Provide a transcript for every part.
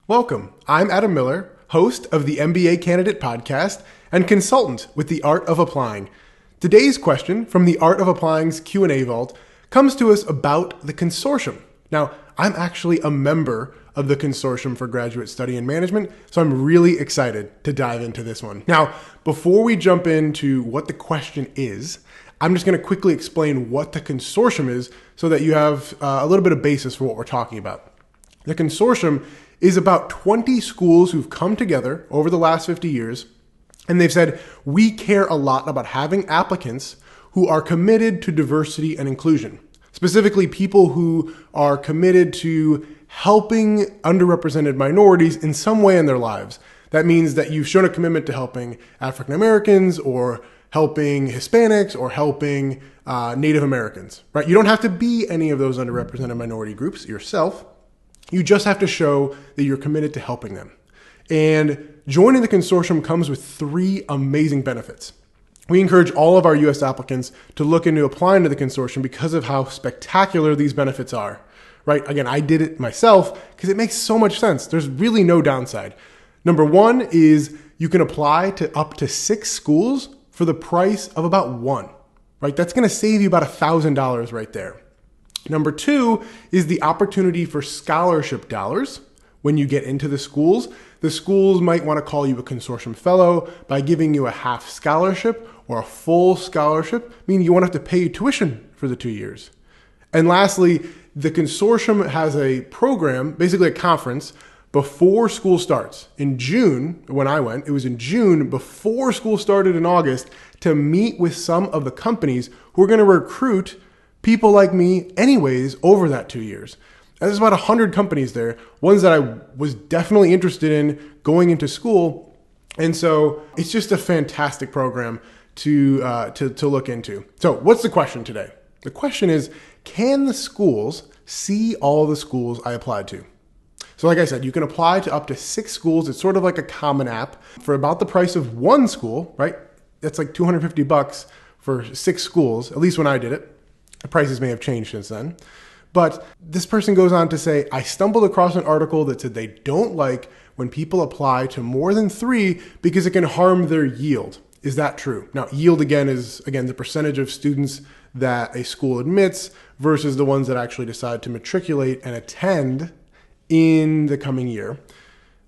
Welcome. I'm Adam Miller, host of the MBA Candidate Podcast and consultant with The Art of Applying. Today's question from The Art of Applying's Q&A vault comes to us about the consortium. Now, I'm actually a member of the Consortium for Graduate Study and Management, so I'm really excited to dive into this one. Now, before we jump into what the question is, I'm just going to quickly explain what the consortium is so that you have a little bit of basis for what we're talking about. The consortium is about 20 schools who've come together over the last 50 years, and they've said, we care a lot about having applicants who are committed to diversity and inclusion, specifically people who are committed to helping underrepresented minorities in some way in their lives. That means that you've shown a commitment to helping African Americans or helping Hispanics or helping Native Americans, right? You don't have to be any of those underrepresented minority groups yourself. You just have to show that you're committed to helping them. And joining the consortium comes with 3 amazing benefits. We encourage all of our U.S. applicants to look into applying to the consortium because of how spectacular these benefits are, right? Again, I did it myself because it makes so much sense. There's really no downside. Number 1 is you can apply to up to 6 schools for the price of about 1, right? That's going to save you about $1,000 right there. Number 2 is the opportunity for scholarship dollars. When you get into the schools might want to call you a Consortium Fellow by giving you a half scholarship or a full scholarship, meaning you won't have to pay tuition for the 2 years. And lastly, the consortium has a program, basically a conference, before school starts. In June, when I went, it was in June before school started in August to meet with some of the companies who are going to recruit people like me anyways over that 2 years. There's about 100 companies there, ones that I was definitely interested in going into school. And so it's just a fantastic program to look into. So what's the question today? The question is, can the schools see all the schools I applied to? So like I said, you can apply to up to 6 schools. It's sort of like a common app for about the price of 1 school, right? That's like $250 for 6 schools, at least when I did it. The prices may have changed since then. But this person goes on to say, I stumbled across an article that said they don't like when people apply to more than 3 because it can harm their yield. Is that true? Now, yield is the percentage of students that a school admits versus the ones that actually decide to matriculate and attend in the coming year.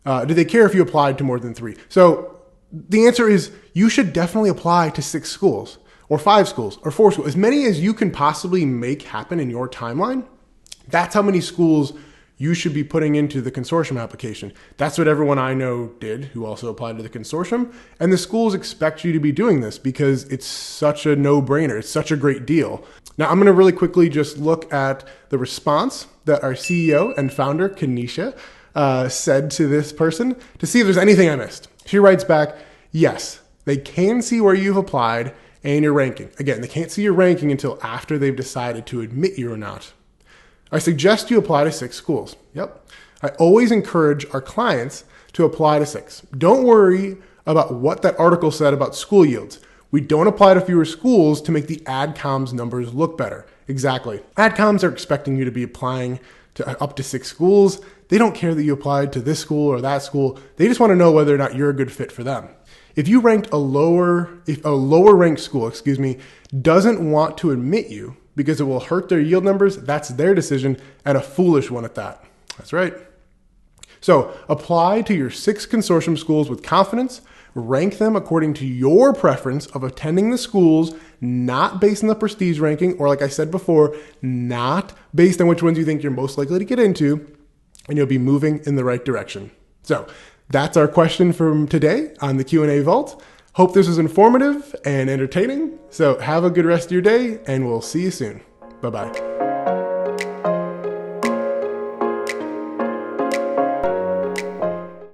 Do they care if you applied to more than 3? So the answer is you should definitely apply to 6 schools. Or 5 schools, or 4 schools, as many as you can possibly make happen in your timeline. That's how many schools you should be putting into the consortium application. That's what everyone I know did who also applied to the consortium. And the schools expect you to be doing this because it's such a no-brainer. It's such a great deal. Now, I'm going to really quickly just look at the response that our CEO and founder, Kanisha, said to this person to see if there's anything I missed. She writes back, yes, they can see where you've applied and your ranking. Again, they can't see your ranking until after they've decided to admit you or not. I suggest you apply to 6 schools. Yep. I always encourage our clients to apply to 6. Don't worry about what that article said about school yields. We don't apply to fewer schools to make the AdComs numbers look better. Exactly. AdComs are expecting you to be applying to up to 6 schools. They don't care that you applied to this school or that school. They just want to know whether or not you're a good fit for them. If you ranked if a lower ranked school, doesn't want to admit you because it will hurt their yield numbers, that's their decision, and a foolish one at that. That's right. So apply to your 6 consortium schools with confidence, rank them according to your preference of attending the schools, not based on the prestige ranking, or like I said before, not based on which ones you think you're most likely to get into, and you'll be moving in the right direction. So that's our question from today on the Q&A Vault. Hope this was informative and entertaining. So have a good rest of your day, and we'll see you soon. Bye-bye.